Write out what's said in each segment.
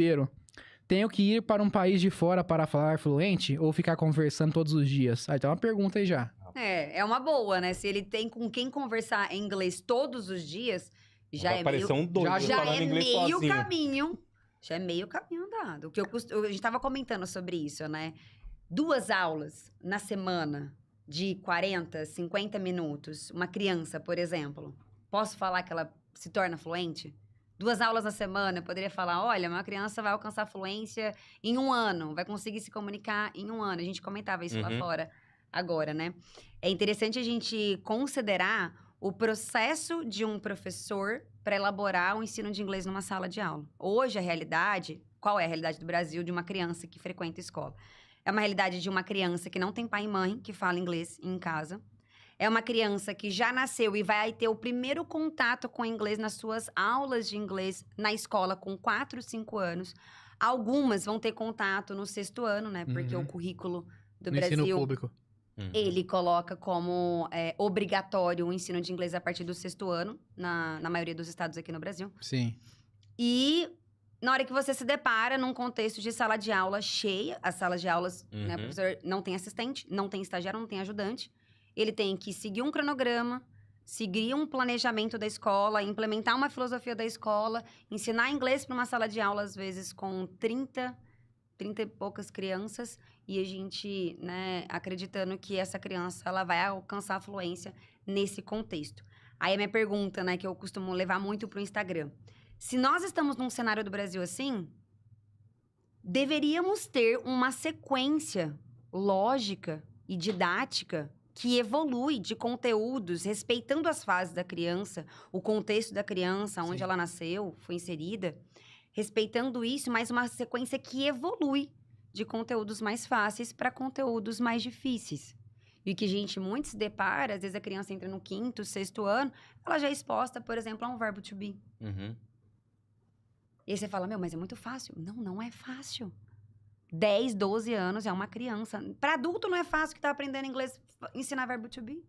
Pedro, tenho que ir para um país de fora para falar fluente ou ficar conversando todos os dias? Aí tem uma pergunta aí já. É uma boa, né? Se ele tem com quem conversar em inglês todos os dias, já Vai é parecer meio, um doido já falando é inglês meio sozinho. caminho. Já é meio caminho andado. O que a gente tava comentando sobre isso, né? 2 aulas na semana de 40, 50 minutos. Uma criança, por exemplo, posso falar que ela se torna fluente? 2 aulas na semana, eu poderia falar, olha, uma criança vai alcançar fluência em 1 ano, vai conseguir se comunicar em 1 ano. A gente comentava isso lá fora agora, né? É interessante a gente considerar o processo de um professor para elaborar o ensino de inglês numa sala de aula. Hoje, a realidade, qual é a realidade do Brasil de uma criança que frequenta a escola? É uma realidade de uma criança que não tem pai e mãe, que fala inglês em casa. É uma criança que já nasceu e vai ter o primeiro contato com o inglês nas suas aulas de inglês na escola com 4, 5 anos. Algumas vão ter contato no 6º ano, né? Porque o currículo do No Brasil... ensino público. Ele coloca como obrigatório o ensino de inglês a partir do 6º ano, na maioria dos estados aqui no Brasil. Sim. E na hora que você se depara num contexto de sala de aula cheia, as salas de aulas, né, o professor não tem assistente, não tem estagiário, não tem ajudante. Ele tem que seguir um cronograma, seguir um planejamento da escola, implementar uma filosofia da escola, ensinar inglês para uma sala de aula, às vezes, com 30 e poucas crianças, e a gente, né, acreditando que essa criança ela vai alcançar a fluência nesse contexto. Aí a minha pergunta, né, que eu costumo levar muito pro Instagram. Se nós estamos num cenário do Brasil assim, deveríamos ter uma sequência lógica e didática que evolui de conteúdos, respeitando as fases da criança, o contexto da criança, onde ela nasceu, foi inserida, respeitando isso, mas uma sequência que evolui de conteúdos mais fáceis para conteúdos mais difíceis. E o que a gente muito se depara, às vezes a criança entra no 5º, 6º ano, ela já é exposta, por exemplo, a um verbo to be. E aí você fala, mas é muito fácil. Não, não é fácil. 10, 12 anos é uma criança. Para adulto não é fácil que tá aprendendo inglês, ensinar verbo to be.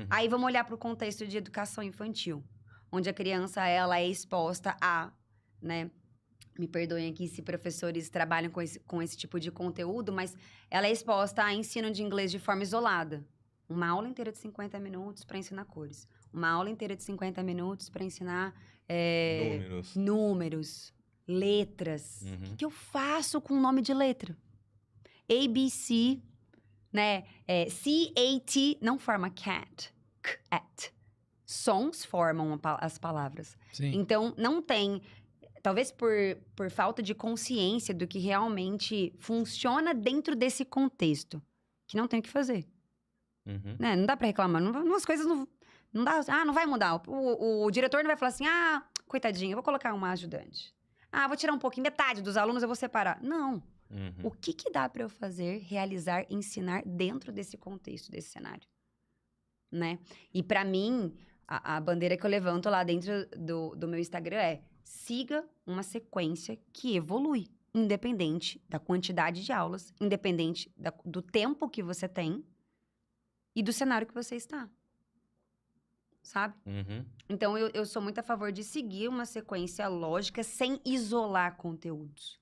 Aí vamos olhar para o contexto de educação infantil, onde a criança ela é exposta a, né? Me perdoem aqui se professores trabalham com esse tipo de conteúdo, mas ela é exposta a ensino de inglês de forma isolada. Uma aula inteira de 50 minutos para ensinar cores. Uma aula inteira de 50 minutos para ensinar números, letras. O que eu faço com o nome de letra? ABC, né? C-A-T, não forma cat. Cat. Sons formam as palavras. Sim. Então, não tem... Talvez por falta de consciência do que realmente funciona dentro desse contexto. Que não tem o que fazer. Né? Não dá pra reclamar. Umas coisas não dá... não vai mudar. O diretor não vai falar assim, coitadinho, eu vou colocar uma ajudante. Vou tirar um pouquinho, metade dos alunos eu vou separar. Não. O que dá pra eu fazer, realizar, ensinar dentro desse contexto, desse cenário? Né? E pra mim, a bandeira que eu levanto lá dentro do meu Instagram é: siga uma sequência que evolui, independente da quantidade de aulas, independente do tempo que você tem e do cenário que você está. Sabe? Então, eu sou muito a favor de seguir uma sequência lógica sem isolar conteúdos.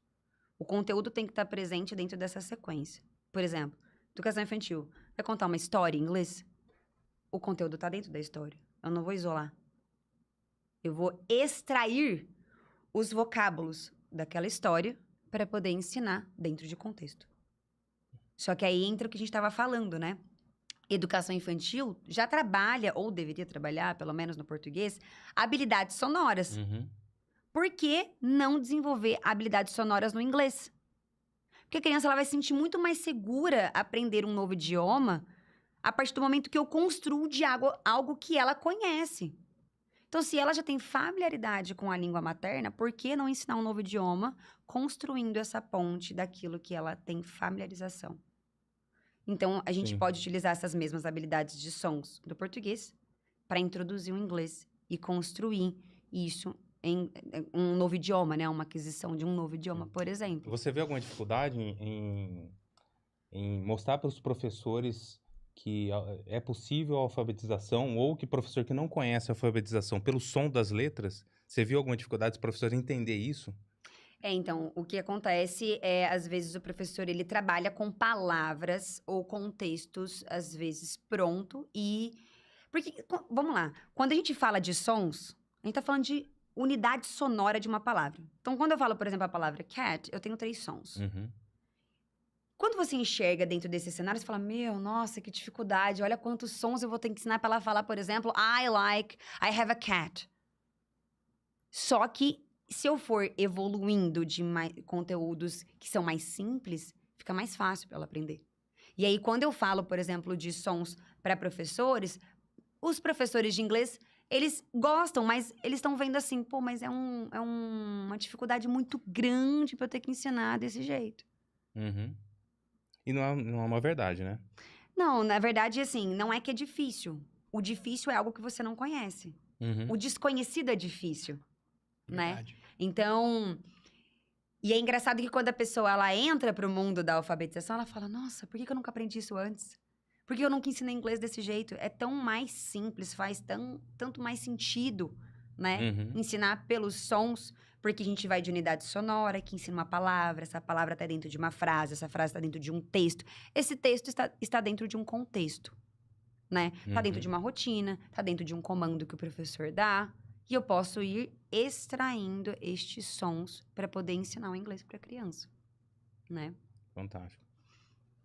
O conteúdo tem que estar presente dentro dessa sequência. Por exemplo, educação infantil. Vai contar uma história em inglês? O conteúdo está dentro da história. Eu não vou isolar. Eu vou extrair os vocábulos daquela história para poder ensinar dentro de contexto. Só que aí entra o que a gente estava falando, né? Educação infantil já trabalha, ou deveria trabalhar, pelo menos no português, habilidades sonoras. Por que não desenvolver habilidades sonoras no inglês? Porque a criança ela vai se sentir muito mais segura a aprender um novo idioma a partir do momento que eu construo de algo que ela conhece. Então, se ela já tem familiaridade com a língua materna, por que não ensinar um novo idioma construindo essa ponte daquilo que ela tem familiarização? Então, a gente pode utilizar essas mesmas habilidades de sons do português para introduzir o inglês e construir isso em um novo idioma, né? Uma aquisição de um novo idioma, por exemplo. Você vê alguma dificuldade em mostrar para os professores que é possível a alfabetização, ou que professor que não conhece a alfabetização pelo som das letras, você viu alguma dificuldade dos professores entender isso? Então, o que acontece é, às vezes, o professor, ele trabalha com palavras ou contextos, às vezes, pronto e... Porque, vamos lá, quando a gente fala de sons, a gente tá falando de unidade sonora de uma palavra. Então, quando eu falo, por exemplo, a palavra cat, eu tenho 3 sons. Quando você enxerga dentro desse cenário, você fala, meu, nossa, que dificuldade, olha quantos sons eu vou ter que ensinar para ela falar, por exemplo, I have a cat. Só que, se eu for evoluindo de conteúdos que são mais simples, fica mais fácil para ela aprender. E aí, quando eu falo, por exemplo, de sons para professores, os professores de inglês, eles gostam, mas eles estão vendo assim, pô, mas é uma dificuldade muito grande para eu ter que ensinar desse jeito. E não é uma verdade, né? Não, na verdade, assim, não é que é difícil. O difícil é algo que você não conhece. O desconhecido é difícil, Verdade. né? Então, e é engraçado que quando a pessoa, ela entra pro mundo da alfabetização, ela fala, nossa, por que eu nunca aprendi isso antes? Por que eu nunca ensinei inglês desse jeito? É tão mais simples, faz tanto mais sentido, né? Ensinar pelos sons, porque a gente vai de unidade sonora, que ensina uma palavra, essa palavra está dentro de uma frase, essa frase está dentro de um texto. Esse texto está dentro de um contexto, né? Está dentro de uma rotina, está dentro de um comando que o professor dá. E eu posso ir extraindo estes sons para poder ensinar o inglês para a criança, né? Fantástico.